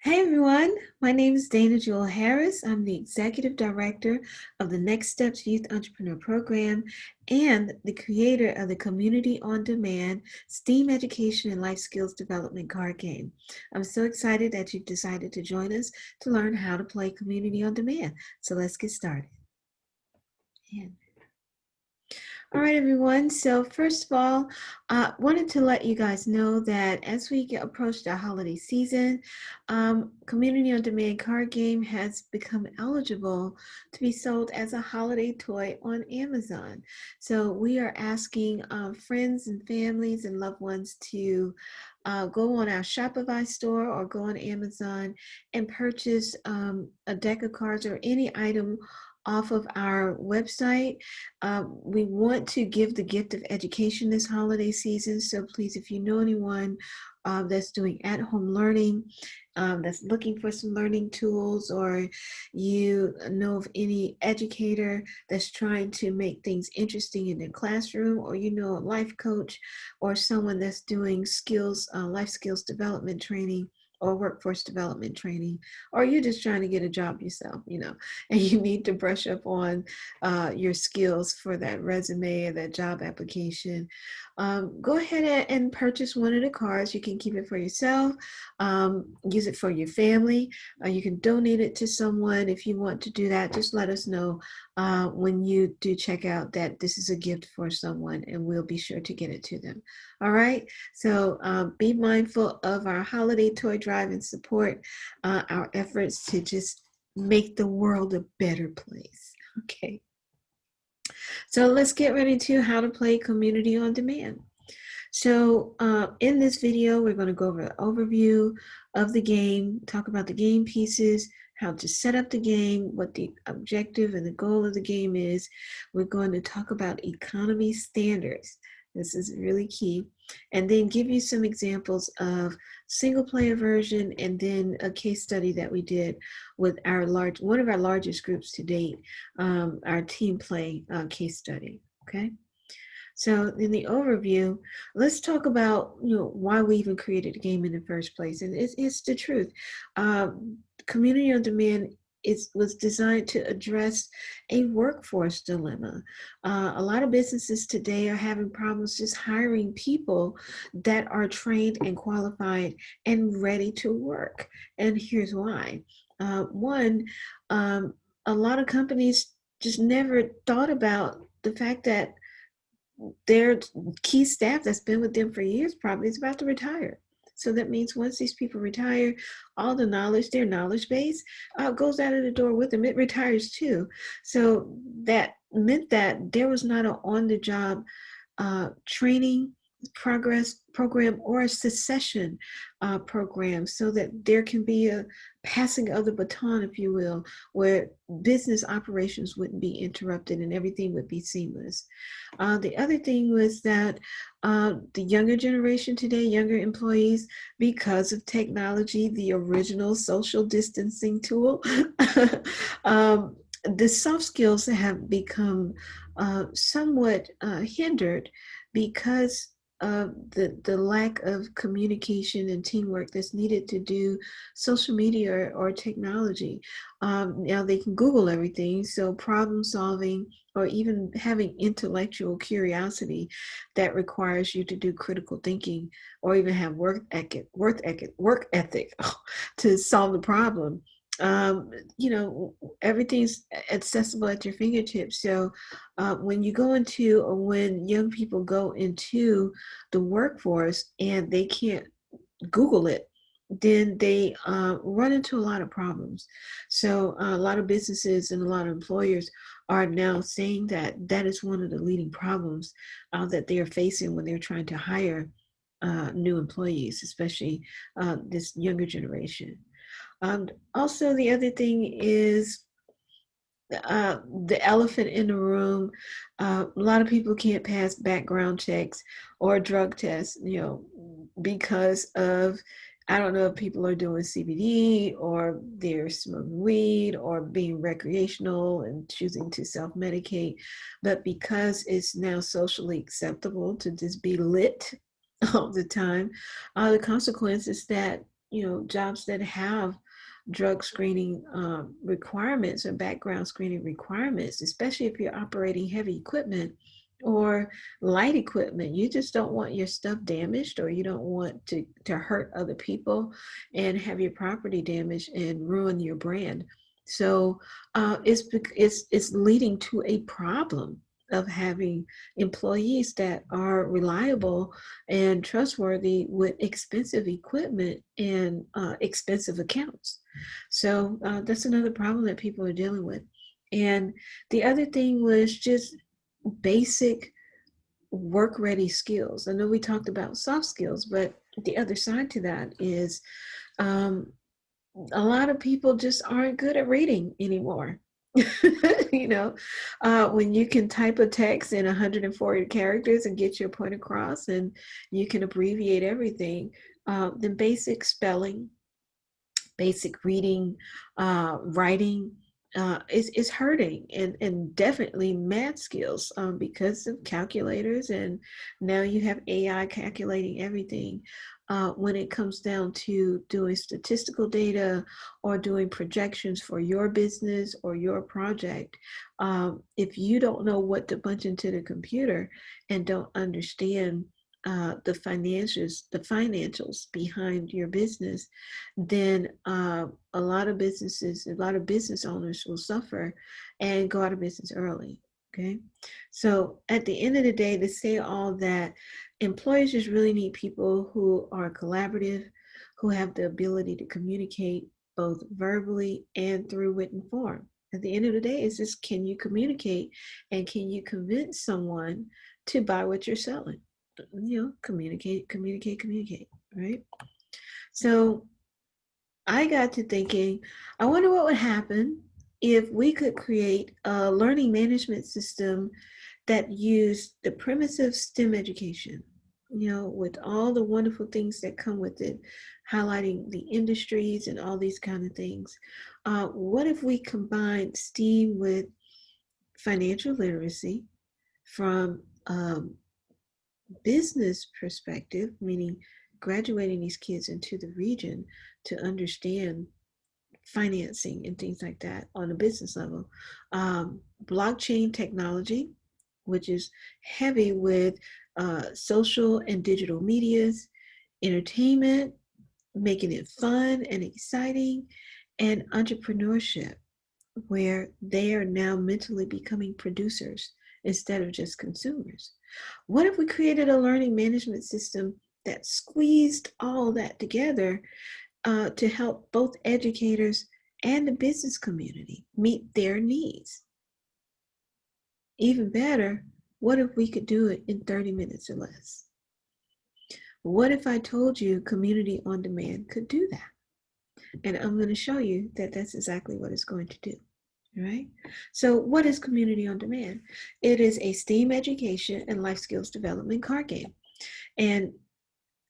Hey everyone, my name is Dana Jewel Harris. I'm the Executive Director of the Next Steps Youth Entrepreneur Program and the creator of the Community on Demand STEAM Education and Life Skills Development card game. I'm so excited that you've decided to join us to learn how to play Community on Demand. So let's get started. All right, everyone. So first of all, I wanted to let you guys know that as we approach the holiday season, Community on Demand card game has become eligible to be sold as a holiday toy on Amazon. So we are asking friends and families and loved ones to go on our Shopify store or go on Amazon and purchase a deck of cards or any item off of our website. We want to give the gift of education this holiday season. So please, if you know anyone that's doing at-home learning, that's looking for some learning tools, or you know of any educator that's trying to make things interesting in their classroom, or you know a life coach or someone that's doing skills, life skills development training, or workforce development training, or you're just trying to get a job yourself, and you need to brush up on your skills for that resume or that job application, go ahead and purchase one of the cards. You can keep it for yourself, use it for your family, you can donate it to someone. If you want to do that, just let us know when you do check out that this is a gift for someone, and we'll be sure to get it to them. All right, so be mindful of our holiday toy drive and support our efforts to just make the world a better place. Okay, so let's get ready to how to play Community on Demand. So in this video, we're going to go over an overview of the game, talk about the game pieces, how to set up the game, what the objective and the goal of the game is. We're going to talk about economy standards. This is really key. And then give you some examples of single player version, and then a case study that we did with one of our largest groups to date, our team play case study. Okay. So in the overview, let's talk about why we even created the game in the first place, and it's the truth. Community on Demand was designed to address a workforce dilemma. A lot of businesses today are having problems just hiring people that are trained and qualified and ready to work, and here's why. One, a lot of companies just never thought about the fact that their key staff that's been with them for years probably is about to retire. So that means once these people retire, all the knowledge, their knowledge base, goes out of the door with them. It retires too. So that meant that there was not an on-the-job training progress program or a succession program, so that there can be a passing of the baton, if you will, where business operations wouldn't be interrupted and everything would be seamless. The other thing was that the younger generation today, younger employees, because of technology, the original social distancing tool, the soft skills have become somewhat hindered because of the lack of communication and teamwork that's needed to do social media or technology. Now they can Google everything, so problem solving or even having intellectual curiosity that requires you to do critical thinking or even have work ethic to solve the problem. Everything's accessible at your fingertips. So when young people go into the workforce and they can't Google it, then they run into a lot of problems. So a lot of businesses and a lot of employers are now saying that that is one of the leading problems that they are facing when they're trying to hire new employees, especially this younger generation. Also, the other thing is the elephant in the room. A lot of people can't pass background checks or drug tests, because of, I don't know if people are doing CBD or they're smoking weed or being recreational and choosing to self-medicate, but because it's now socially acceptable to just be lit all the time, the consequence is that jobs that have drug screening requirements or background screening requirements, especially if you're operating heavy equipment or light equipment. You just don't want your stuff damaged, or you don't want to hurt other people and have your property damaged and ruin your brand. So it's leading to a problem of having employees that are reliable and trustworthy with expensive equipment and expensive accounts. So that's another problem that people are dealing with. And the other thing was just basic work ready skills. I know we talked about soft skills, but the other side to that is um, a lot of people just aren't good at reading anymore. you know, when you can type a text in 140 characters and get your point across, and you can abbreviate everything, then basic spelling, basic reading, writing is hurting, and definitely math skills because of calculators, and now you have AI calculating everything. When it comes down to doing statistical data or doing projections for your business or your project, if you don't know what to punch into the computer and don't understand the financials behind your business, then a lot of business owners will suffer and go out of business early. Okay. So at the end of the day, to say all that, employers just really need people who are collaborative, who have the ability to communicate both verbally and through written form. At the end of the day, it's just, can you communicate, and can you convince someone to buy what you're selling? Communicate, right? So I got to thinking, I wonder what would happen if we could create a learning management system that used the premise of STEM education, with all the wonderful things that come with it, highlighting the industries and all these kind of things. What if we combined STEAM with financial literacy from business perspective, meaning graduating these kids into the region to understand financing and things like that on a business level. Blockchain technology, which is heavy with social and digital medias, entertainment, making it fun and exciting, and entrepreneurship, where they are now mentally becoming producers instead of just consumers. What if we created a learning management system that squeezed all that together to help both educators and the business community meet their needs? Even better, what if we could do it in 30 minutes or less? What if I told you Community on Demand could do that? And I'm going to show you that that's exactly what it's going to do. All right. So what is Community on Demand? It is a STEAM education and life skills development card game. And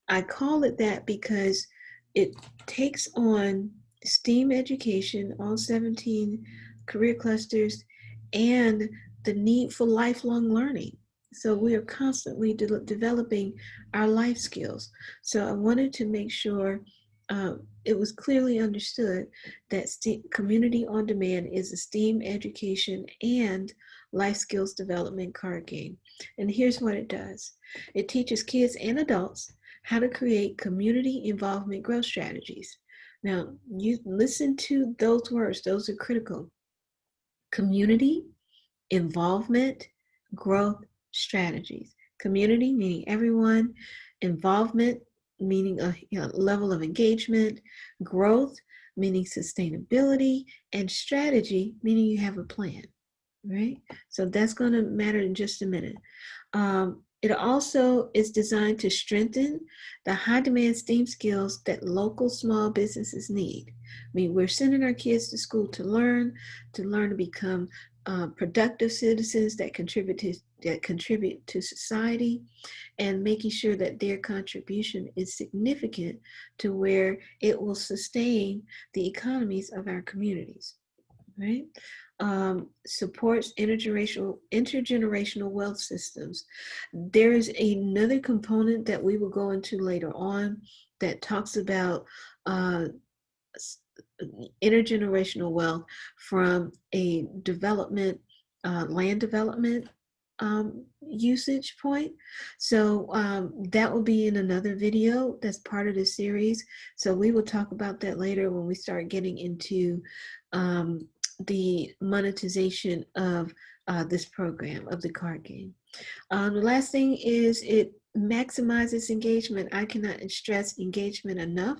I call it that because it takes on STEAM education, all 17 career clusters, and the need for lifelong learning. So we are constantly developing our life skills. So I wanted to make sure it was clearly understood that Community on Demand is a STEAM education and life skills development card game. And here's what it does. It teaches kids and adults how to create community involvement growth strategies. Now, you listen to those words, those are critical. Community involvement growth strategies. Community meaning everyone, involvement meaning a level of engagement, growth meaning sustainability, and strategy meaning you have a plan, right? So that's going to matter in just a minute. It also is designed to strengthen the high demand STEAM skills that local small businesses need. I mean, we're sending our kids to school to learn to become productive citizens that contribute to society, and making sure that their contribution is significant to where it will sustain the economies of our communities, right? Supports intergenerational wealth systems. There is another component that we will go into later on that talks about uh, intergenerational wealth from a development, land development usage point. So that will be in another video that's part of the series. So we will talk about that later when we start getting into the monetization of this program of the card game. The last thing is it maximizes engagement. I cannot stress engagement enough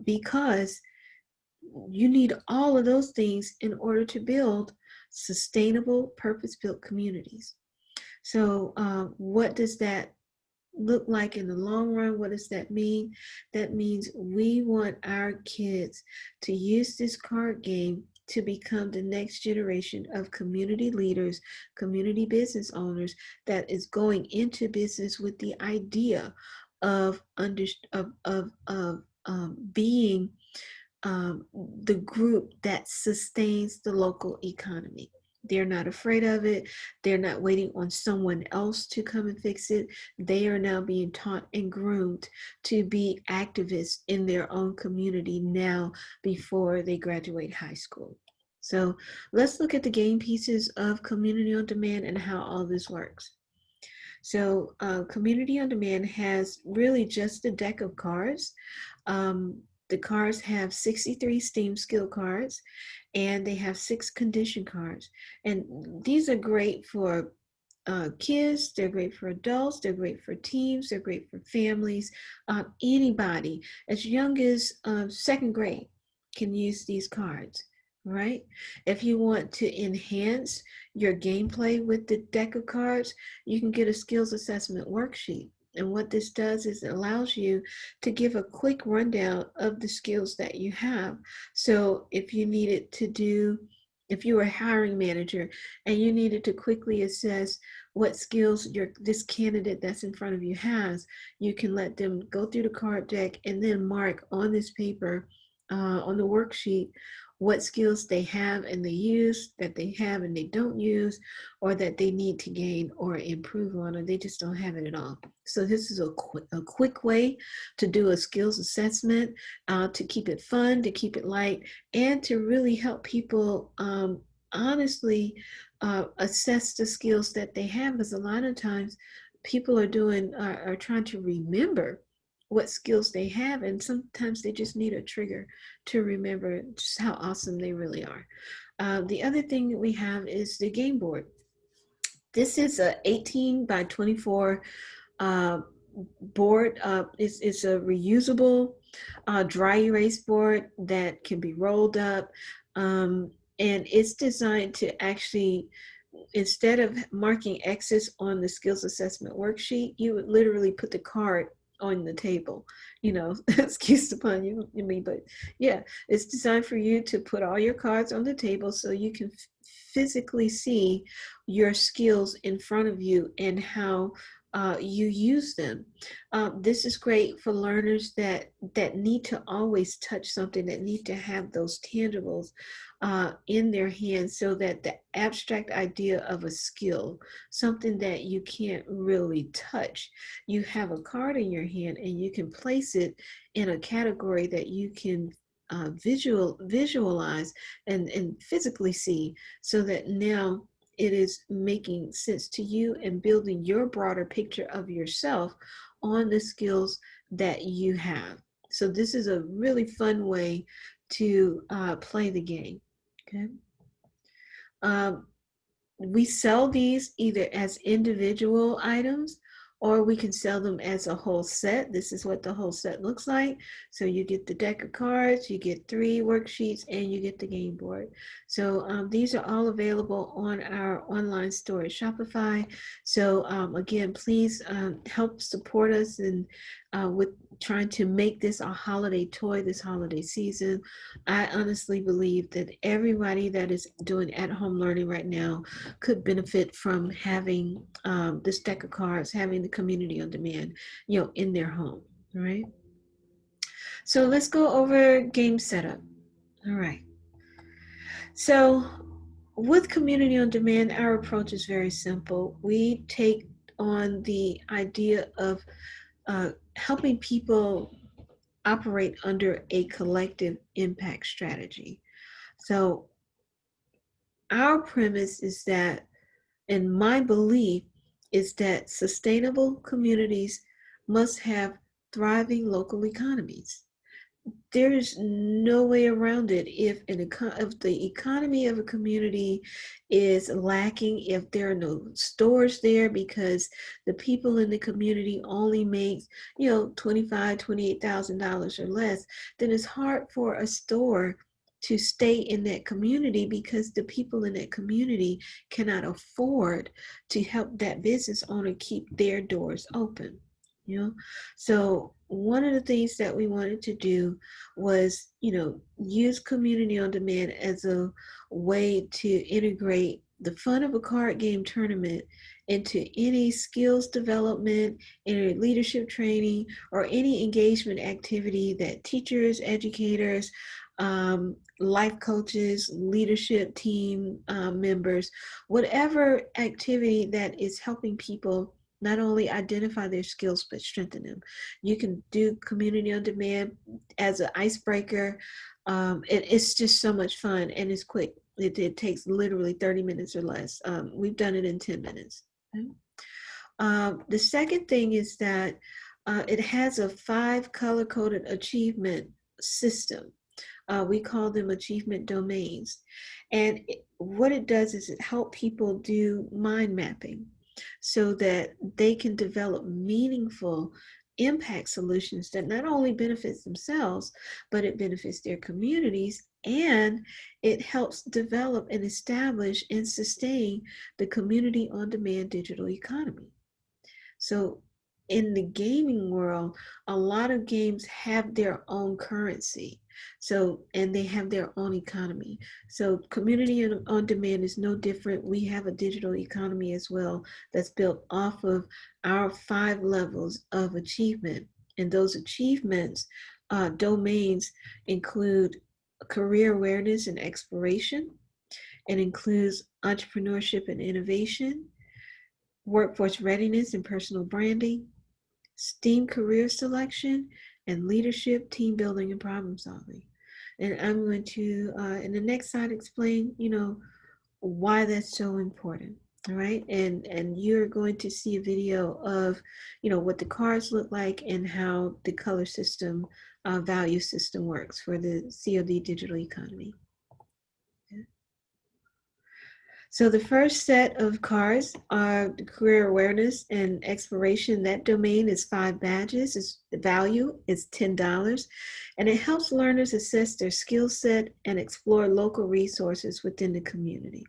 because you need all of those things in order to build sustainable, purpose-built communities. So what does that look like in the long run? What does that mean? That means we want our kids to use this card game to become the next generation of community leaders, community business owners that is going into business with the idea of being the group that sustains the local economy. They're not afraid of it. They're not waiting on someone else to come and fix it. They are now being taught and groomed to be activists in their own community now before they graduate high school. So let's look at the game pieces of Community on Demand and how all this works. So Community on Demand has really just a deck of cards. The cards have 63 STEAM skill cards, and they have 6 condition cards. And these are great for kids, they're great for adults, they're great for teens, they're great for families. Anybody as young as second grade can use these cards, right? If you want to enhance your gameplay with the deck of cards, you can get a skills assessment worksheet. And what this does is it allows you to give a quick rundown of the skills that you have. So if you needed to do, if you were a hiring manager and you needed to quickly assess what skills this candidate that's in front of you has, you can let them go through the card deck and then mark on this paper, on the worksheet, what skills they have and they use, that they have and they don't use, or that they need to gain or improve on, or they just don't have it at all. So this is a quick way to do a skills assessment, to keep it fun, to keep it light, and to really help people honestly assess the skills that they have. Because a lot of times people are trying to remember what skills they have, and sometimes they just need a trigger to remember just how awesome they really are. The other thing that we have is the game board. This is a 18 by 24 board. It's a reusable dry erase board that can be rolled up, and it's designed to actually, instead of marking X's on the skills assessment worksheet, you would literally put the card on the table, excuse the pun, you mean, but yeah, it's designed for you to put all your cards on the table so you can physically see your skills in front of you and how you use them. This is great for learners that need to always touch something, that need to have those tangibles in their hands, so that the abstract idea of a skill, something that you can't really touch, you have a card in your hand and you can place it in a category that you can visualize and physically see, so that now it is making sense to you and building your broader picture of yourself on the skills that you have. So this is a really fun way to play the game. Okay. We sell these either as individual items, or we can sell them as a whole set. This is what the whole set looks like. So you get the deck of cards, you get 3 worksheets, and you get the game board. So these are all available on our online store at Shopify. So again, please help support us in with trying to make this a holiday toy this holiday season. I honestly believe that everybody that is doing at-home learning right now could benefit from having this deck of cards, having the Community on Demand, in their home. All right. So let's go over game setup. All right. So with Community on Demand, our approach is very simple. We take on the idea of helping people operate under a collective impact strategy. So our premise is that, and my belief is that sustainable communities must have thriving local economies. There's no way around it. If the economy of a community is lacking, if there are no stores there because the people in the community only make, $28,000 or less, then it's hard for a store to stay in that community because the people in that community cannot afford to help that business owner keep their doors open. you know so one of the things that we wanted to do was, use community on demand as a way to integrate the fun of a card game tournament into any skills development, any leadership training, or any engagement activity that teachers, educators, life coaches, leadership team members, whatever activity that is helping people not only identify their skills but strengthen them. You can do community on demand as an icebreaker. It's just so much fun and it's quick. It takes literally 30 minutes or less. We've done it in 10 minutes. Okay. The second thing is that it has a 5 color-coded achievement system. We call them achievement domains. And what it does is it helps people do mind mapping so that they can develop meaningful impact solutions that not only benefits themselves, but it benefits their communities, and it helps develop and establish and sustain the community on demand digital economy. So in the gaming world, a lot of games have their own currency. And they have their own economy. So community on demand is no different. We have a digital economy as well that's built off of our 5 levels of achievement. And those achievements, domains include career awareness and exploration. It includes entrepreneurship and innovation, workforce readiness and personal branding, STEAM career selection, and leadership, team building, and problem solving. And I'm going to, in the next slide, explain, why that's so important. All right. And you're going to see a video of, what the cards look like and how the color system, value system works for the COD digital economy. So the first set of cards are the career awareness and exploration. That domain is 5 badges. The value is $10, and it helps learners assess their skill set and explore local resources within the community.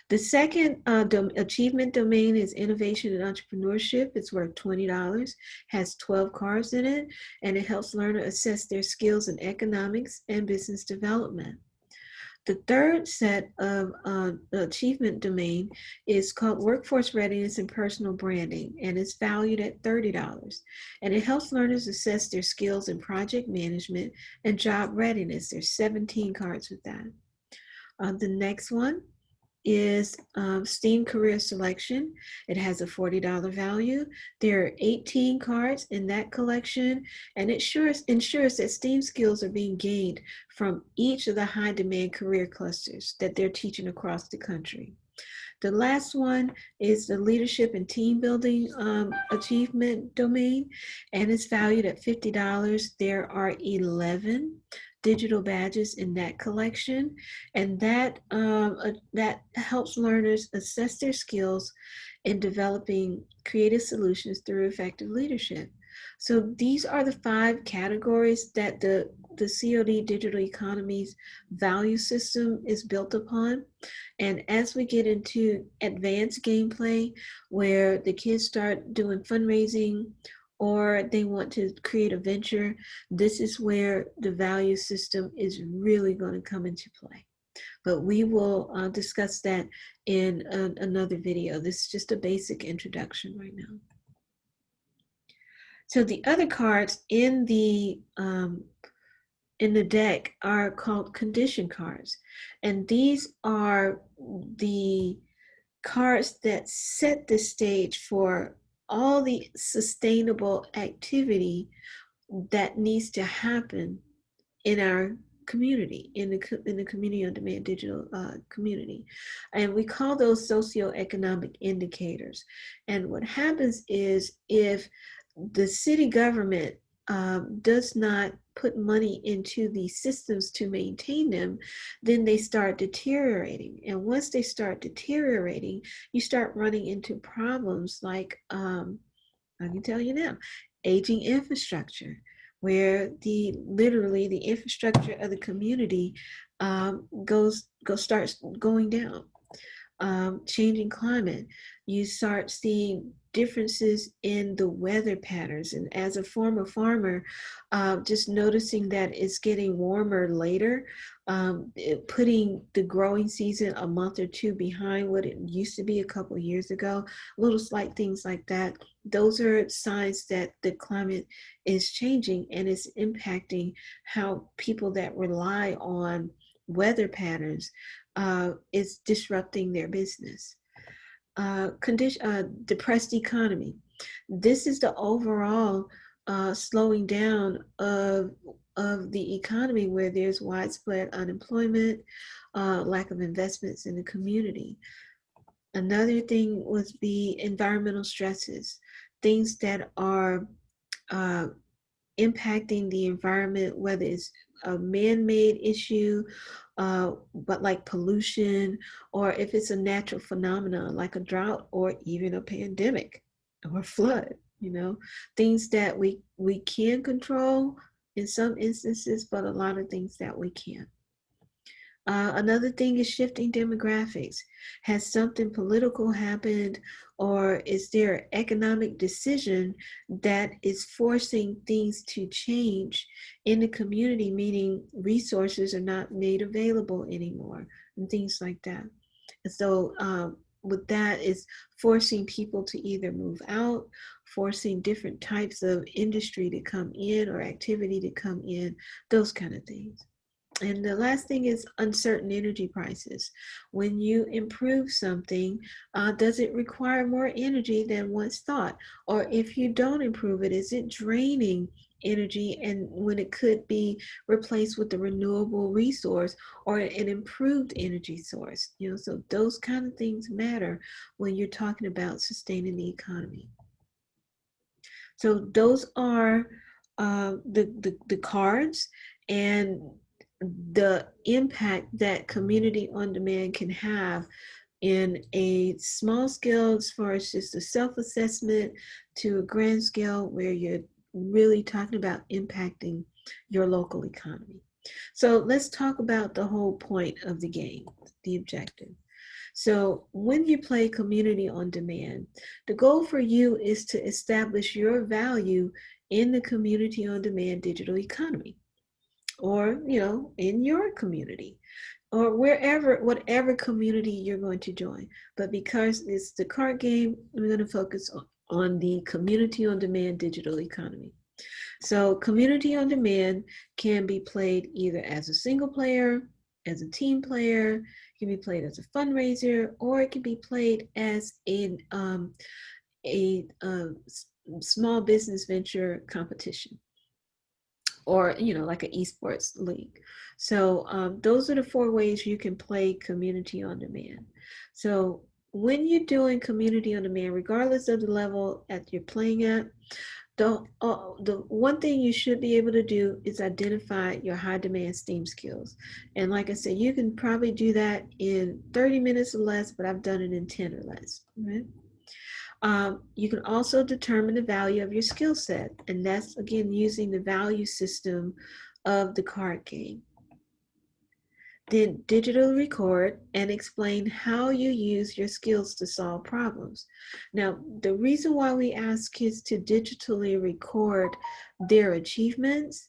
The second achievement domain is innovation and entrepreneurship. It's worth $20, has 12 cards in it, and it helps learners assess their skills in economics and business development. The third set of achievement domain is called Workforce Readiness and Personal Branding, and it's valued at $30. And it helps learners assess their skills in project management and job readiness. There's 17 cards with that. The next one is STEAM career selection. It has a $40 value. There are 18 cards in that collection, and it ensures that STEAM skills are being gained from each of the high demand career clusters that they're teaching across the country. The last one is the leadership and team building achievement domain, and it's valued at $50. There are 11 digital badges in that collection, and that helps learners assess their skills in developing creative solutions through effective leadership. So these are the 5 categories that the COD digital economy's value system is built upon. And as we get into advanced gameplay, where the kids start doing fundraising or they want to create a venture, this is where the value system is really going to come into play. But we will discuss that in another video. This is just a basic introduction right now. So the other cards in the deck are called condition cards. And these are the cards that set the stage for all the sustainable activity that needs to happen in our community, in the community on demand digital community. And we call those socioeconomic indicators. And what happens is if the city government does not put money into these systems to maintain them, then they start deteriorating. And once they start deteriorating, you start running into problems like I can tell you now, aging infrastructure, where the literally the infrastructure of the community starts going down. Changing climate, you start seeing differences in the weather patterns. And as a former farmer, just noticing that it's getting warmer later, putting the growing season a month or two behind what it used to be a couple of years ago, little slight things like that. Those are signs that the climate is changing and it's impacting how people that rely on weather patterns is disrupting their business. Depressed economy. This is the overall slowing down of the economy, where there's widespread unemployment, lack of investments in the community. Another thing would be environmental stresses, things that are uh, impacting the environment, whether it's a man-made issue, but like pollution, or if it's a natural phenomenon like a drought or even a pandemic or flood, things that we can control in some instances, but a lot of things that we can't. Another thing is shifting demographics. Has something political happened, or is there an economic decision that is forcing things to change in the community, meaning resources are not made available anymore, and things like that. And so, with that is forcing people to either move out, forcing different types of industry to come in or activity to come in, those kind of things. And the last thing is uncertain energy prices. When you improve something, does it require more energy than once thought? Or if you don't improve it, is it draining energy, and when it could be replaced with a renewable resource or an improved energy source? So those kind of things matter when you're talking about sustaining the economy. So those are the cards and the impact that community on demand can have in a small scale, as far as just a self-assessment, to a grand scale where you're really talking about impacting your local economy. So let's talk about the whole point of the game, the objective. So when you play community on demand, the goal for you is to establish your value in the community on demand digital economy, or in your community, or whatever community you're going to join. But because it's the card game, we're going to focus on the community on demand digital economy. So community on demand can be played either as a single player, as a team player, it can be played as a fundraiser, or it can be played as a small business venture competition, or like an esports league. So those are the 4 ways you can play community on demand. So when you're doing community on demand, regardless of the level that you're playing at, the one thing you should be able to do is identify your high demand STEAM skills. And like I said, you can probably do that in 30 minutes or less, but I've done it in 10 or less. Right? You can also determine the value of your skill set, and that's again using the value system of the card game. Then digitally record and explain how you use your skills to solve problems. Now, the reason why we ask kids to digitally record their achievements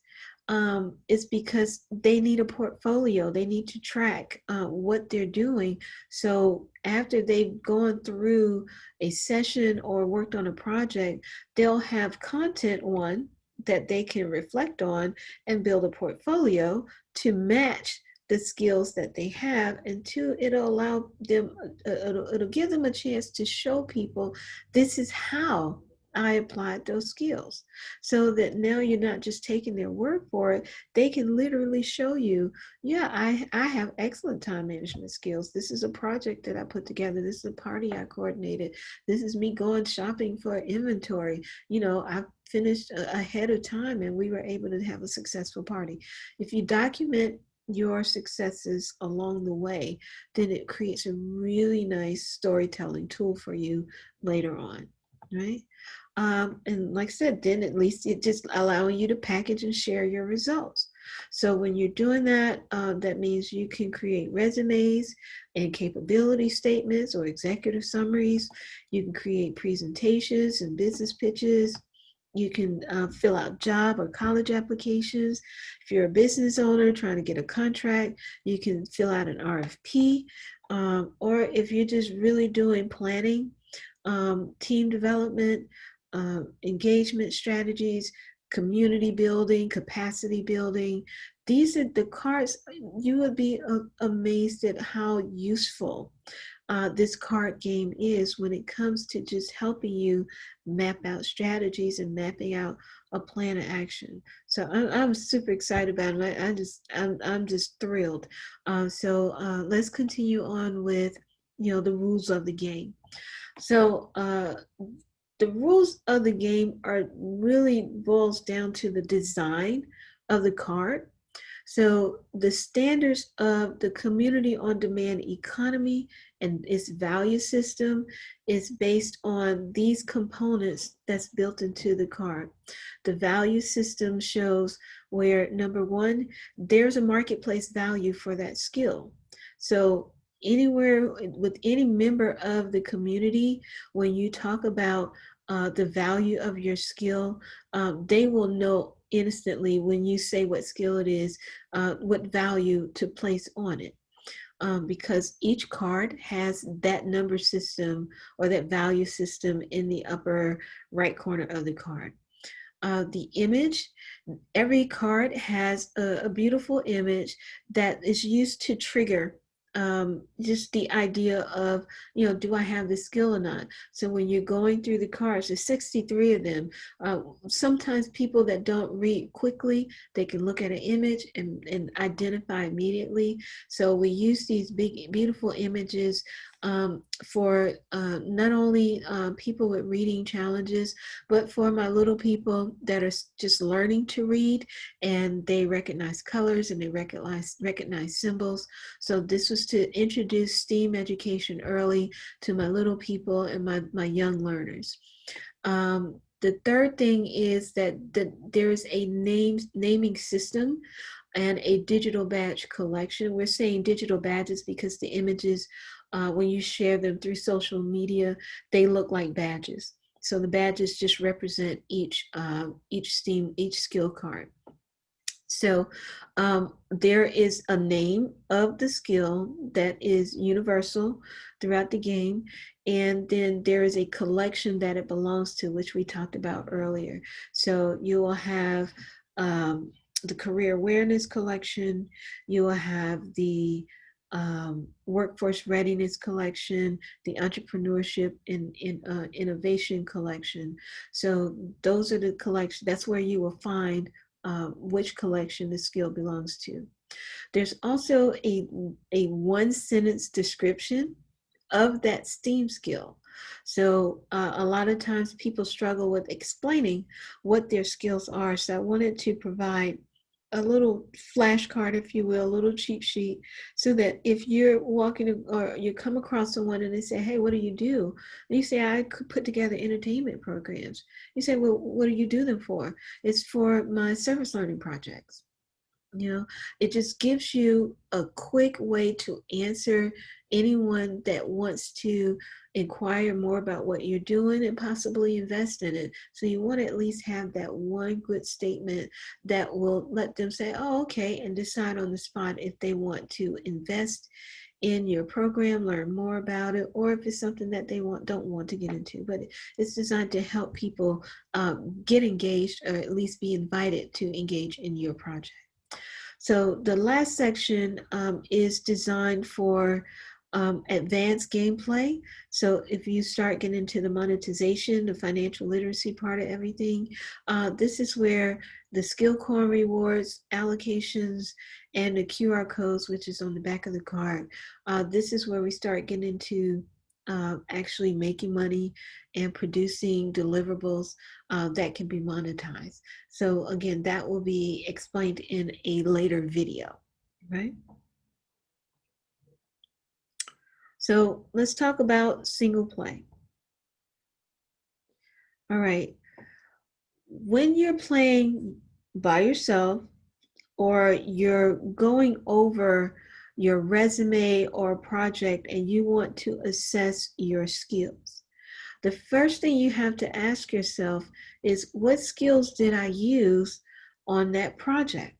is because they need a portfolio. They need to track what they're doing. So after they've gone through a session or worked on a project, they'll have content, one, that they can reflect on and build a portfolio to match the skills that they have, and 2, it'll allow them, it'll give them a chance to show people, this is how I applied those skills, so that now you're not just taking their word for it. They can literally show you, yeah, I have excellent time management skills. This is a project that I put together. This is a party I coordinated. This is me going shopping for inventory. I finished ahead of time and we were able to have a successful party. If you document your successes along the way, then it creates a really nice storytelling tool for you later on, right? And like I said, then at least it just allowing you to package and share your results. So when you're doing that, that means you can create resumes and capability statements or executive summaries. You can create presentations and business pitches. You can fill out job or college applications. If you're a business owner trying to get a contract, you can fill out an RFP. Or if you're just really doing planning, team development, engagement strategies, community building, capacity building. These are the cards. You would be amazed at how useful this card game is when it comes to just helping you map out strategies and mapping out a plan of action. So I'm super excited about it. I'm just thrilled. Let's continue on with the rules of the game. So the rules of the game are really boils down to the design of the card. So the standards of the community on demand economy and its value system is based on these components that's built into the card. The value system shows where, number one, there's a marketplace value for that skill. So anywhere with any member of the community, when you talk about the value of your skill, they will know instantly when you say what skill it is, what value to place on it. Because each card has that number system or that value system in the upper right corner of the card. The image, every card has a beautiful image that is used to trigger just the idea of, do I have the skill or not? So when you're going through the cards, there's 63 of them. Sometimes people that don't read quickly, they can look at an image and identify immediately. So we use these big, beautiful images for not only people with reading challenges, but for my little people that are just learning to read and they recognize colors and they recognize symbols. So this was to introduce STEAM education early to my little people and my young learners. The third thing is that there is a naming system and a digital badge collection. We're saying digital badges because the images, when you share them through social media, they look like badges. So the badges just represent each skill card. So there is a name of the skill that is universal throughout the game. And then there is a collection that it belongs to, which we talked about earlier. So you will have the career awareness collection. You will have the workforce readiness collection, the entrepreneurship and innovation collection. So those are the collections. That's where you will find which collection the skill belongs to. There's also a one sentence description of that STEAM skill. So a lot of times people struggle with explaining what their skills are. So I wanted to provide a little flashcard, if you will, a little cheat sheet, so that if you're walking or you come across someone and they say, hey, what do you do? And you say, I could put together entertainment programs. You say, well, what do you do them for? It's for my service learning projects. It just gives you a quick way to answer anyone that wants to inquire more about what you're doing and possibly invest in it. So you want to at least have that one good statement that will let them say, oh, okay, and decide on the spot if they want to invest in your program, learn more about it, or if it's something that they don't want to get into. But it's designed to help people get engaged or at least be invited to engage in your project. So the last section is designed for advanced gameplay. So if you start getting into the monetization, the financial literacy part of everything, this is where the skill coin rewards, allocations, and the QR codes, which is on the back of the card. This is where we start getting into actually making money and producing deliverables that can be monetized. So again, that will be explained in a later video, right? So let's talk about single play. All right. When you're playing by yourself or you're going over your resume or project and you want to assess your skills, the first thing you have to ask yourself is, what skills did I use on that project?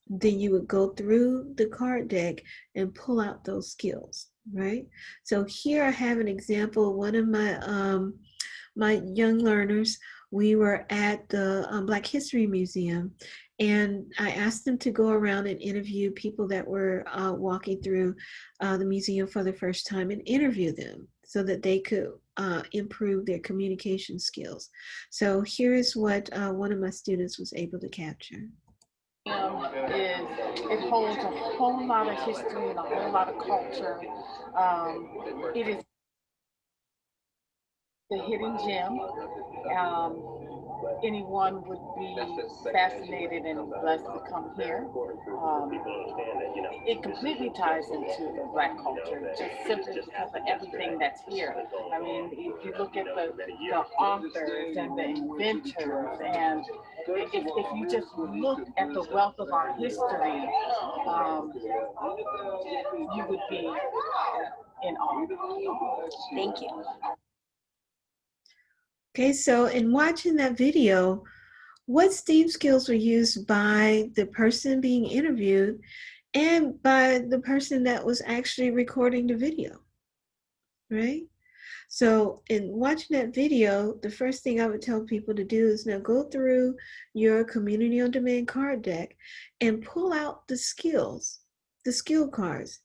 Then you would go through the card deck and pull out those skills, right? So here I have an example. One of my young learners, we were at the Black History Museum, and I asked them to go around and interview people that were walking through the museum for the first time and interview them so that they could improve their communication skills. So here is what one of my students was able to capture. Is it holds a whole lot of history and a whole lot of culture. It is the hidden gem. Anyone would be fascinated and blessed to come here. It completely ties into the Black culture, just simply because of everything that's here. I mean, if you look at the authors and the inventors, and if you just look at the wealth of our history, you would be in awe. Thank you. Okay, so in watching that video, what STEAM skills were used by the person being interviewed and by the person that was actually recording the video, right? So in watching that video, the first thing I would tell people to do is now go through your Community on Demand card deck and pull out the skills, the skill cards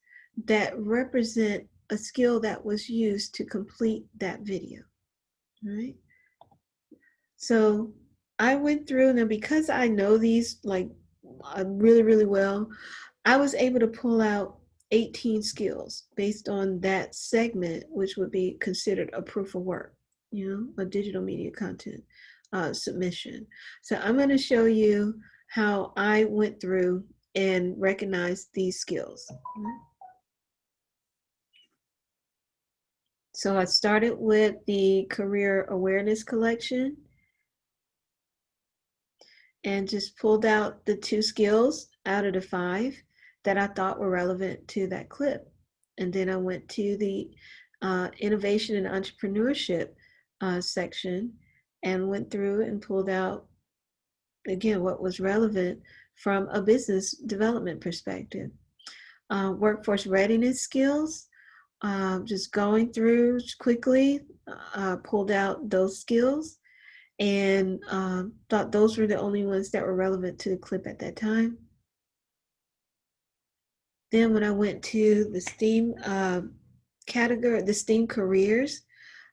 that represent a skill that was used to complete that video, right? So I went through, now because I know these like really, really well, I was able to pull out 18 skills based on that segment, which would be considered a proof of work, you know, a digital media content submission. So I'm going to show you how I went through and recognized these skills. So I started with the career awareness collection and just pulled out the 2 skills out of the 5 that I thought were relevant to that clip. And then I went to the innovation and entrepreneurship section and went through and pulled out, again, what was relevant from a business development perspective. Workforce readiness skills, just going through quickly, pulled out those skills and thought those were the only ones that were relevant to the clip at that time. Then when I went to the STEAM category, the STEAM careers,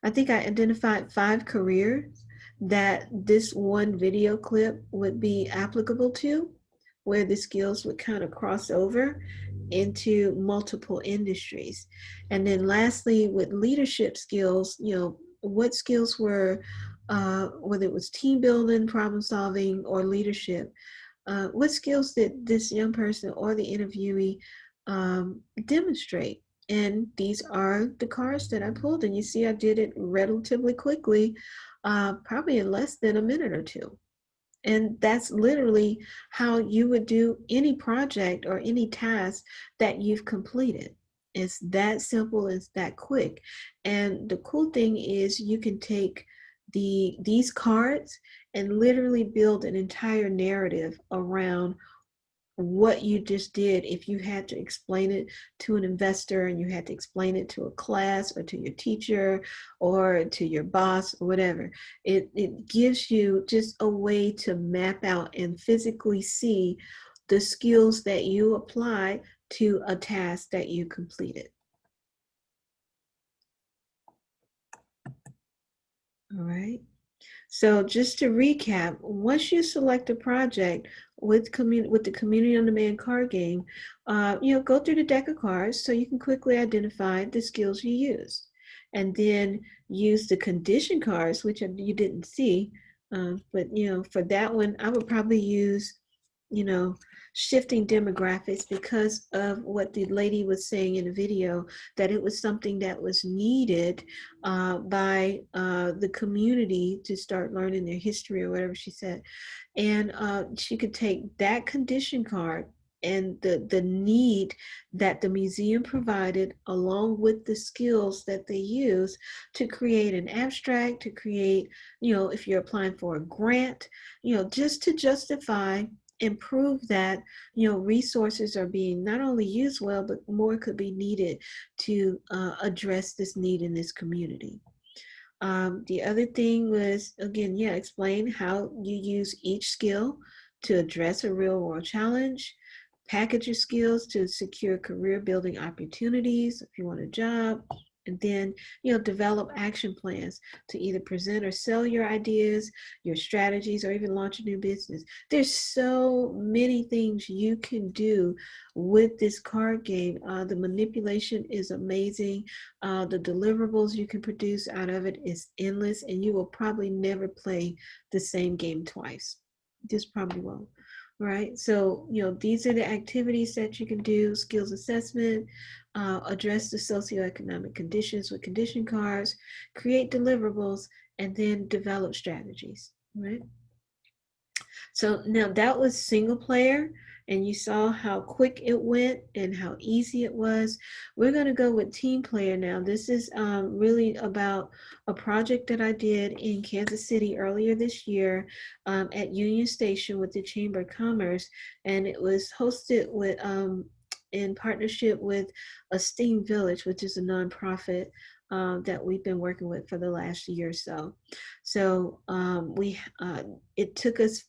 I think I identified 5 careers that this one video clip would be applicable to, where the skills would kind of cross over into multiple industries. And then lastly, with leadership skills, you know, what skills were, whether it was team building, problem solving, or leadership, what skills did this young person or the interviewee demonstrate? And these are the cards that I pulled. And you see, I did it relatively quickly, probably in less than a minute or two. And that's literally how you would do any project or any task that you've completed. It's that simple, it's that quick. And the cool thing is you can take these cards and literally build an entire narrative around what you just did. If you had to explain it to an investor and you had to explain it to a class or to your teacher or to your boss or whatever, it gives you just a way to map out and physically see the skills that you apply to a task that you completed. All right. So just to recap, once you select a project with the Community on Demand card game, go through the deck of cards so you can quickly identify the skills you use, and then use the condition cards, which you didn't see, but for that one, I would probably use you know, shifting demographics because of what the lady was saying in the video, that it was something that was needed by the community to start learning their history or whatever she said. And she could take that condition card and the need that the museum provided along with the skills that they use to create an abstract, to create, if you're applying for a grant, just to justify and prove that resources are being not only used well, but more could be needed to address this need in this community. The other thing was, again, explain how you use each skill to address a real world challenge, package your skills to secure career building opportunities if you want a job, and then, develop action plans to either present or sell your ideas, your strategies, or even launch a new business. There's so many things you can do with this card game. The manipulation is amazing. The deliverables you can produce out of it is endless, and you will probably never play the same game twice. Just probably won't. Right. So, these are the activities that you can do: skills assessment, address the socioeconomic conditions with condition cards, create deliverables, and then develop strategies. Right. So now that was single player, and you saw how quick it went and how easy it was. We're going to go with team player now. This is really about a project that I did in Kansas City earlier this year at Union Station with the Chamber of Commerce, and it was hosted with in partnership with Esteem Village, which is a nonprofit that we've been working with for the last year or so. So it took us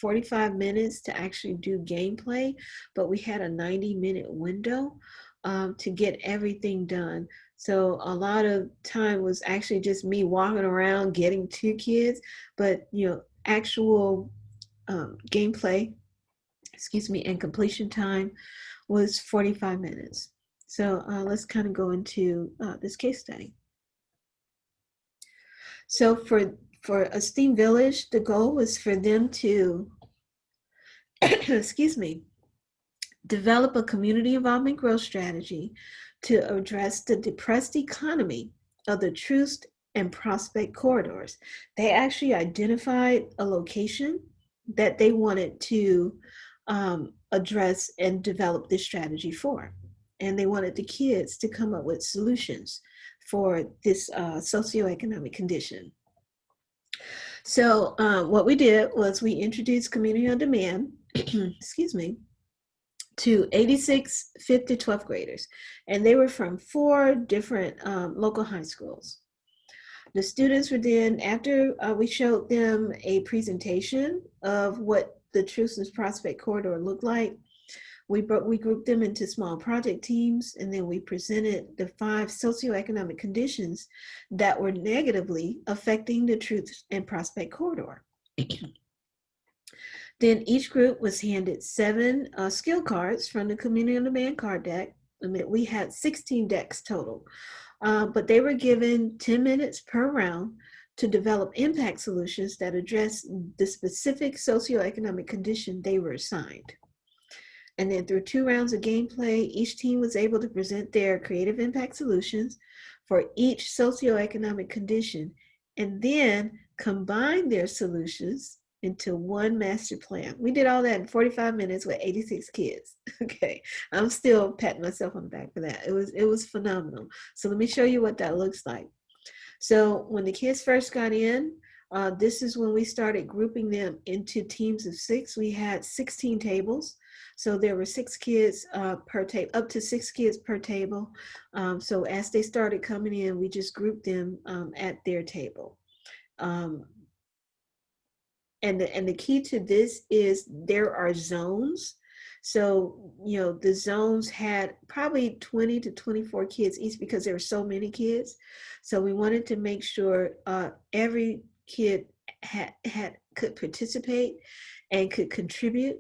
45 minutes to actually do gameplay, but we had a 90-minute window to get everything done. So a lot of time was actually just me walking around getting two kids, but actual gameplay, excuse me, and completion time was 45 minutes. So let's kind of go into this case study. So for Esteem Village, the goal was for them to, excuse me, develop a community involvement growth strategy to address the depressed economy of the Troost and Prospect corridors. They actually identified a location that they wanted to address and develop this strategy for. And they wanted the kids to come up with solutions for this socioeconomic condition. So what we did was we introduced Community on Demand, excuse me, to 86 5th to 12th graders. And they were from 4 different local high schools. The students were then, after we showed them a presentation of what the Truth and Prospect Corridor looked like, we grouped them into small project teams, and then we presented the 5 socioeconomic conditions that were negatively affecting the Truth and Prospect Corridor. Then each group was handed 7 skill cards from the Community on Demand card deck. I mean, we had 16 decks total, but they were given 10 minutes per round to develop impact solutions that address the specific socioeconomic condition they were assigned. And then through 2 rounds of gameplay, each team was able to present their creative impact solutions for each socioeconomic condition, and then combine their solutions into one master plan. We did all that in 45 minutes with 86 kids. Okay, I'm still patting myself on the back for that. It was phenomenal. So let me show you what that looks like. So when the kids first got in, this is when we started grouping them into teams of 6. We had 16 tables. So there were 6 kids per table, up to 6 kids per table. So as they started coming in, we just grouped them at their table. And the key to this is there are zones. So, the zones had probably 20 to 24 kids each because there were so many kids. So we wanted to make sure every kid could participate and could contribute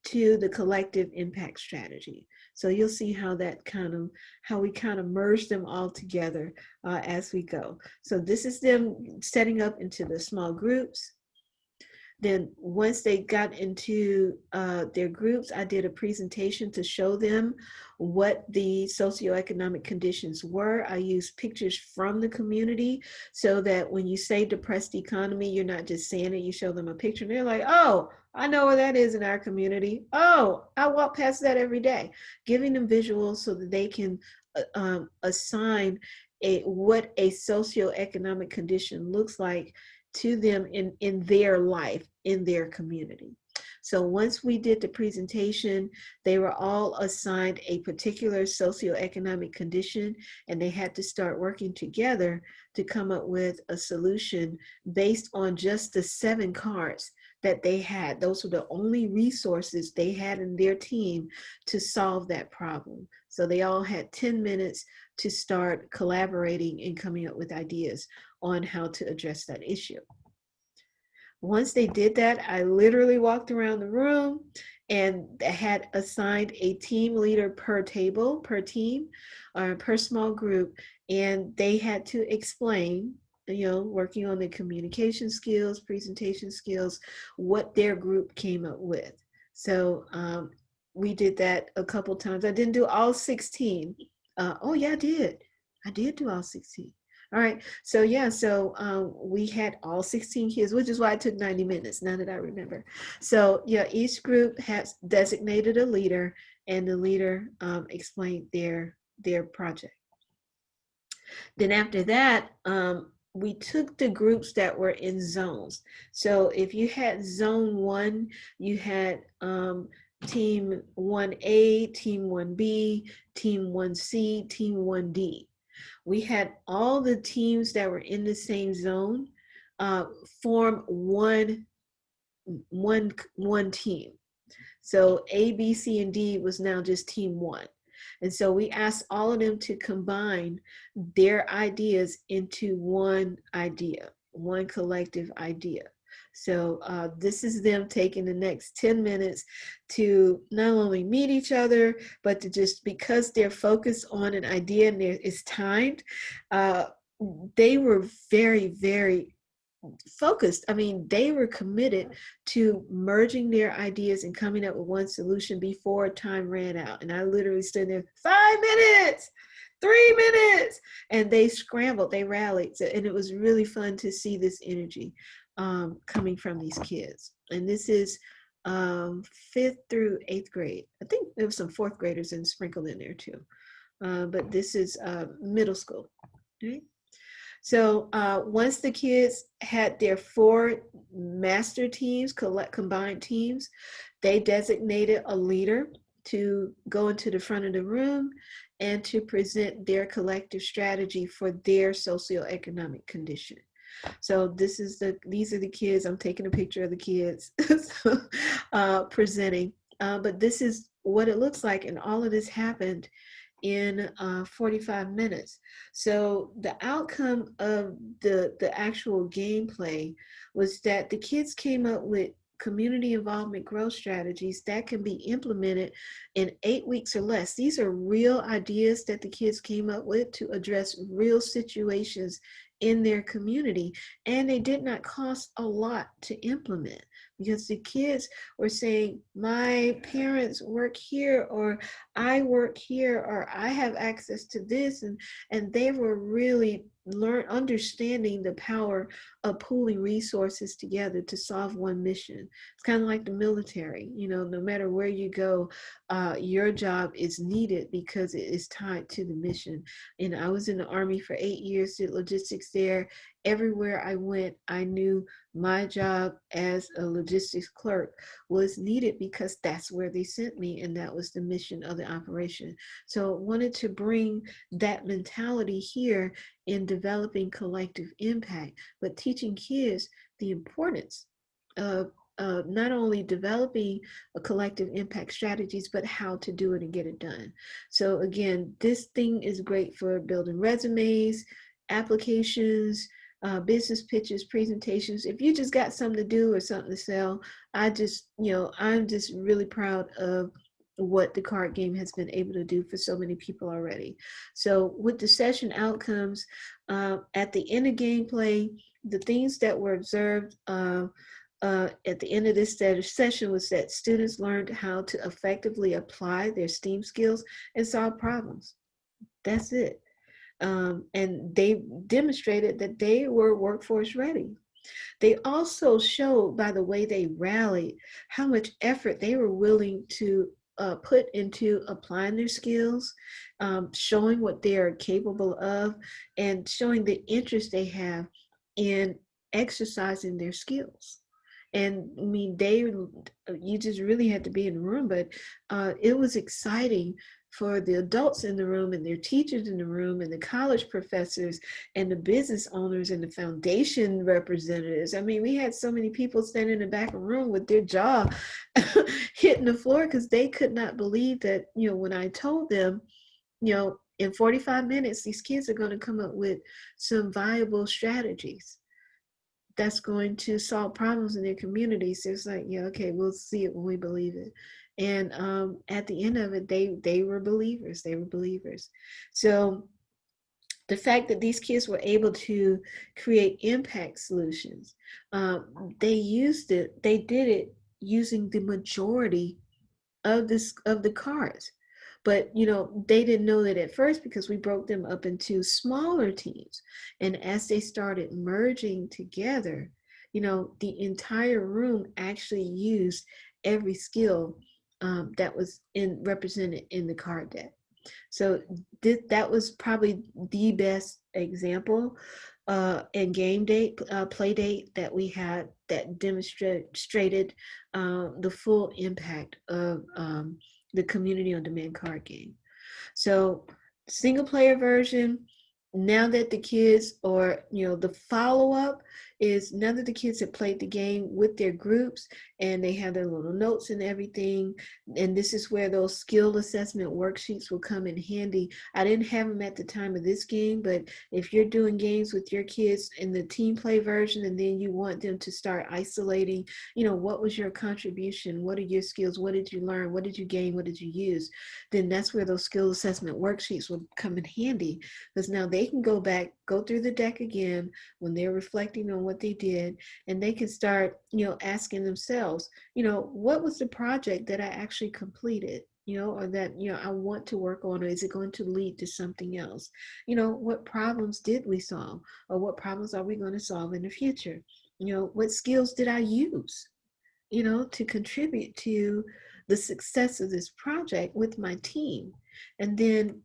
to the collective impact strategy. So you'll see how we kind of merge them all together as we go. So this is them setting up into the small groups. Then once they got into their groups, I did a presentation to show them what the socioeconomic conditions were. I used pictures from the community so that when you say depressed economy, you're not just saying it, you show them a picture and they're like, oh, I know where that is in our community. Oh, I walk past that every day. Giving them visuals so that they can assign what a socioeconomic condition looks like to them in their life, in their community. So once we did the presentation, they were all assigned a particular socioeconomic condition, and they had to start working together to come up with a solution based on just the 7 cards that they had. Those were the only resources they had in their team to solve that problem. So they all had 10 minutes to start collaborating and coming up with ideas on how to address that issue. Once they did that, I literally walked around the room and had assigned a team leader per table, per team, or per small group, and they had to explain, working on their communication skills, presentation skills, what their group came up with. So we did that a couple times. I didn't do all 16. Oh yeah, I did. I did do all 16. All right. So yeah, we had all 16 kids, which is why it took 90 minutes, now that I remember. So yeah, each group has designated a leader, and the leader explained their project. Then after that, we took the groups that were in zones. So if you had zone 1, you had team 1A, team 1B, team 1C, team 1D. We had all the teams that were in the same zone form one team. So A, B, C, and D was now just team 1. And so we asked all of them to combine their ideas into one idea, one collective idea. So this is them taking the next 10 minutes to not only meet each other, but to just, because they're focused on an idea and it's timed, they were very, very focused. I mean, they were committed to merging their ideas and coming up with one solution before time ran out. And I literally stood there, 5 minutes, 3 minutes, and they scrambled, they rallied. And it was really fun to see this energy coming from these kids. And this is 5th through 8th grade. I think there was some 4th graders and sprinkled in there too. But this is middle school. Right? So once the kids had their 4 master teams, combined teams, they designated a leader to go into the front of the room and to present their collective strategy for their socioeconomic condition. So these are the kids. I'm taking a picture of the kids presenting. But this is what it looks like, and all of this happened in 45 minutes. So the outcome of the actual gameplay was that the kids came up with community involvement growth strategies that can be implemented in 8 weeks or less. These are real ideas that the kids came up with to address real situations in their community, and they did not cost a lot to implement, because the kids were saying, my parents work here, or I work here, or I have access to this, and they were really understanding the power of pooling resources together to solve one mission. It's kind of like the military, no matter where you go, your job is needed because it is tied to the mission. And I was in the Army for 8 years, did logistics there. Everywhere I went, I knew my job as a logistics clerk was needed because that's where they sent me, and that was the mission of the operation. So I wanted to bring that mentality here in developing collective impact, but teaching kids the importance of not only developing a collective impact strategies, but how to do it and get it done. So again, this thing is great for building resumes, applications, business pitches, presentations. If you just got something to do or something to sell, I'm just really proud of what the card game has been able to do for so many people already. So with the session outcomes, at the end of gameplay, the things that were observed at the end of this session was that students learned how to effectively apply their STEAM skills and solve problems. That's it. And they demonstrated that they were workforce ready. They also showed by the way they rallied how much effort they were willing to put into applying their skills, showing what they are capable of, and showing the interest they have in exercising their skills. And I mean, you just really had to be in the room, but it was exciting for the adults in the room and their teachers in the room and the college professors and the business owners and the foundation representatives. I mean, we had so many people standing in the back of the room with their jaw hitting the floor because they could not believe that, when I told them, in 45 minutes, these kids are going to come up with some viable strategies that's going to solve problems in their communities. It's like, yeah, okay, we'll see it when we believe it. And at the end of it, they were believers. They were believers. So the fact that these kids were able to create impact solutions, they did it using the majority of the cards. But they didn't know that at first because we broke them up into smaller teams. And as they started merging together, the entire room actually used every skill that was represented in the card deck. So that was probably the best example and game date, play date that we had that demonstrated the full impact of the community on demand card game. So single player version, now that the kids, or the follow-up is now that the kids have played the game with their groups and they have their little notes and everything, and this is where those skill assessment worksheets will come in handy. I didn't have them at the time of this game, but if you're doing games with your kids in the team play version and then you want them to start isolating, what was your contribution, what are your skills, what did you learn, what did you gain, what did you use, then that's where those skill assessment worksheets will come in handy, because now they can go back, go through the deck again when they're reflecting on what they did, and they can start, asking themselves, what was the project that I actually completed, or that, I want to work on, or is it going to lead to something else? What problems did we solve, or what problems are we going to solve in the future? What skills did I use, to contribute to the success of this project with my team? And then,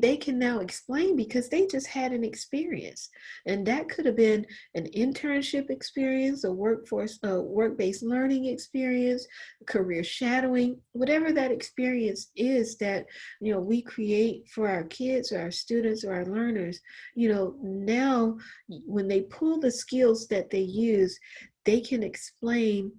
they can now explain because they just had an experience. And that could have been an internship experience, a work-based learning experience, career shadowing, whatever that experience is that, we create for our kids or our students or our learners. Now when they pull the skills that they use, they can explain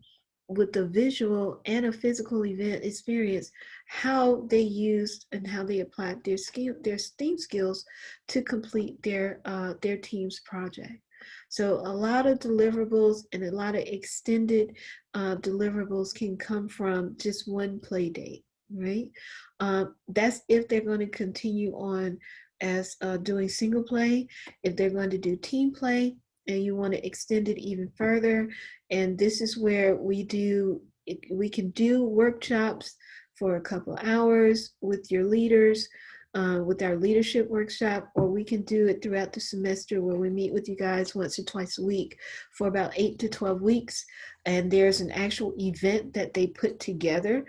with the visual and a physical event experience how they used and how they applied their STEAM skills to complete their team's project. So a lot of deliverables and a lot of extended deliverables can come from just one play date, right? That's if they're going to continue on as doing single play. If they're going to do team play and you want to extend it even further, and this is where we can do workshops for a couple hours with your leaders, with our leadership workshop, or we can do it throughout the semester where we meet with you guys once or twice a week for about 8 to 12 weeks. And there's an actual event that they put together,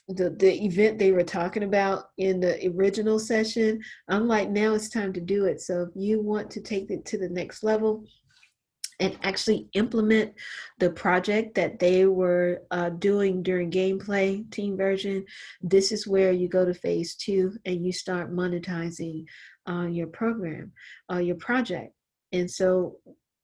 the event they were talking about in the original session. I'm like, now it's time to do it. So if you want to take it to the next level and actually implement the project that they were doing during gameplay team version, this is where you go to phase 2 and you start monetizing your program, your project. And so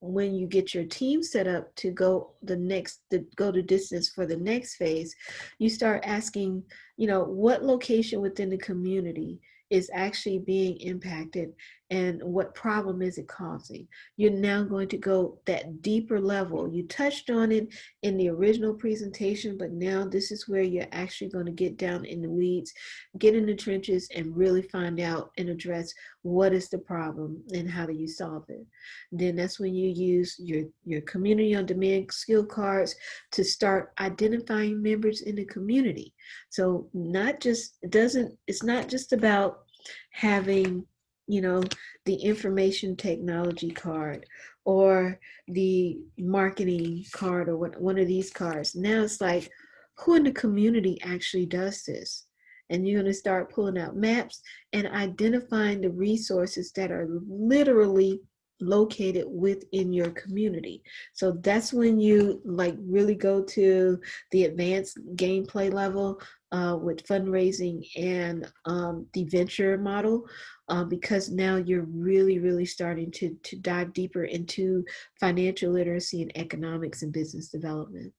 when you get your team set up to go the distance for the next phase, you start asking, what location within the community is actually being impacted and what problem is it causing. You're now going to go that deeper level. You touched on it in the original presentation, but now this is where you're actually going to get down in the weeds, get in the trenches, and really find out and address what is the problem and how do you solve it. Then that's when you use your community on demand skill cards to start identifying members in the community. So it's not just about having, the information technology card or the marketing card or one of these cards. Now it's like, who in the community actually does this? And you're going to start pulling out maps and identifying the resources that are literally located within your community. So that's when you like really go to the advanced gameplay level with fundraising and the venture model, because now you're really starting to dive deeper into financial literacy and economics and business development.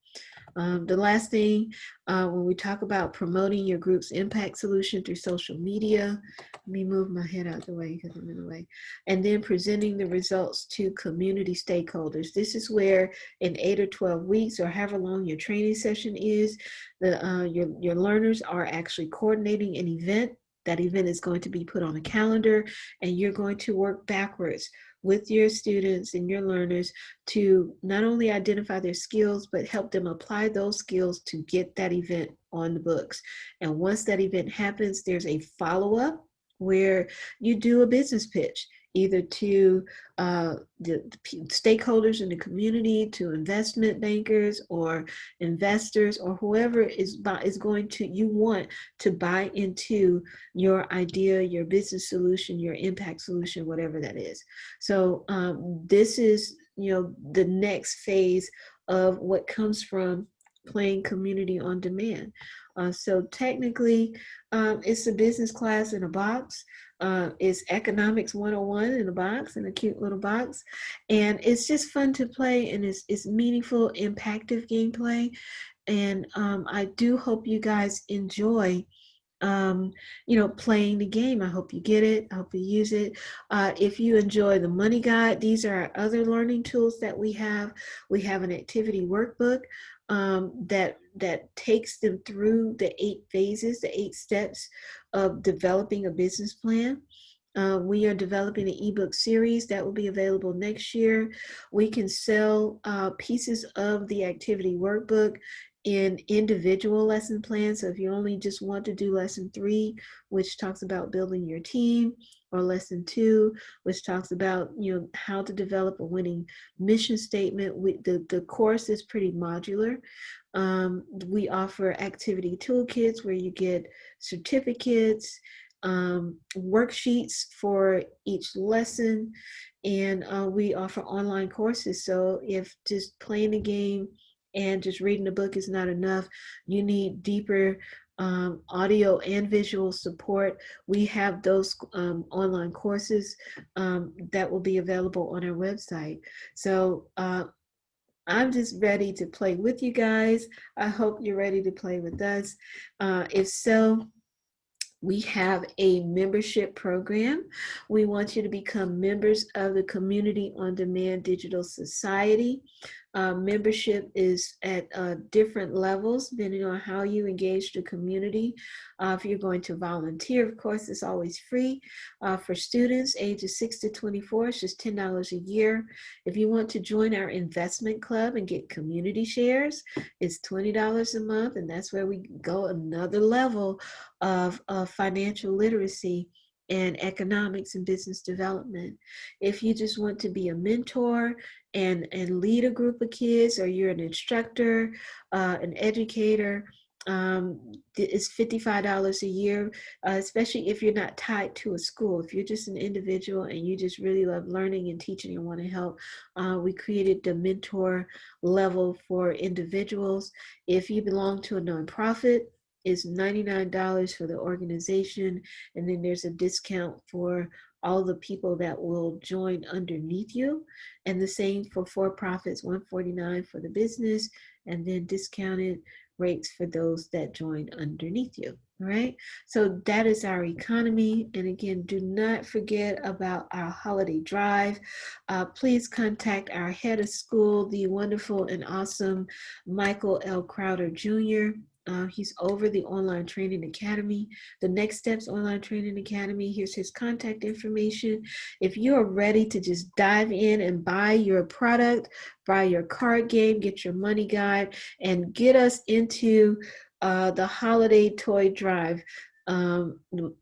The last thing, when we talk about promoting your group's impact solution through social media, let me move my head out the way because I'm in the way, and then presenting the results to community stakeholders. This is where in 8 or 12 weeks or however long your training session is, your learners are actually coordinating an event. That event is going to be put on a calendar, and you're going to work backwards with your students and your learners to not only identify their skills, but help them apply those skills to get that event on the books. And once that event happens, there's a follow-up where you do a business pitch, either to the stakeholders in the community, to investment bankers or investors or whoever is going to, you want to buy into your idea, your business solution, your impact solution, whatever that is. So this is, the next phase of what comes from playing community on demand. So technically, it's a business class in a box. It's economics 101 in a box, in a cute little box. And it's just fun to play, and it's meaningful, impactful gameplay. And I do hope you guys enjoy playing the game. I hope you get it. I hope you use it. If you enjoy the money guide, these are our other learning tools that we have. We have an activity workbook that takes them through the 8 phases, the 8 steps of developing a business plan. We are developing an ebook series that will be available next year. We can sell pieces of the activity workbook in individual lesson plans. So if you only just want to do lesson 3, which talks about building your team, or lesson 2, which talks about how to develop a winning mission statement, the course is pretty modular. We offer activity toolkits where you get certificates, worksheets for each lesson, and we offer online courses. So if just playing the game and just reading the book is not enough, you need deeper audio and visual support. We have those online courses that will be available on our website. So I'm just ready to play with you guys. I hope you're ready to play with us. If so, we have a membership program. We want you to become members of the Community on Demand Digital Society. Membership is at different levels depending on how you engage the community. If you're going to volunteer, of course, it's always free. For students ages 6 to 24, it's just $10 a year. If you want to join our investment club and get community shares, it's $20 a month, and that's where we go another level of financial literacy and economics and business development. If you just want to be a mentor and lead a group of kids, or you're an instructor, an educator, it's $55 a year, especially if you're not tied to a school. If you're just an individual and you just really love learning and teaching and want to help, we created the mentor level for individuals. If you belong to a nonprofit, it's $99 for the organization, and then there's a discount for all the people that will join underneath you. And the same for profits, 149 for the business, and then discounted rates for those that join underneath you. All right. So that is our economy. And again, do not forget about our holiday drive. Please contact our head of school, the wonderful and awesome Michael L. Crowder Jr. He's over the Online Training Academy, the Next Steps Online Training Academy. Here's his contact information. If you are ready to just dive in and buy your product, buy your card game, get your money guide, and get us into the holiday toy drive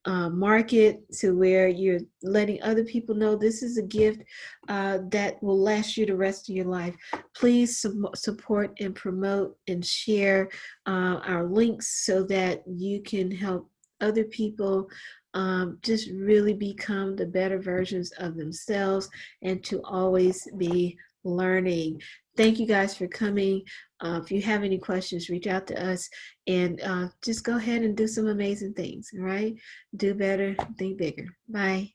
market, to where you're letting other people know this is a gift that will last you the rest of your life. Please support and promote and share our links so that you can help other people just really become the better versions of themselves and to always be learning. Thank you guys for coming. If you have any questions, reach out to us, and just go ahead and do some amazing things. All right? Do better, think bigger. Bye.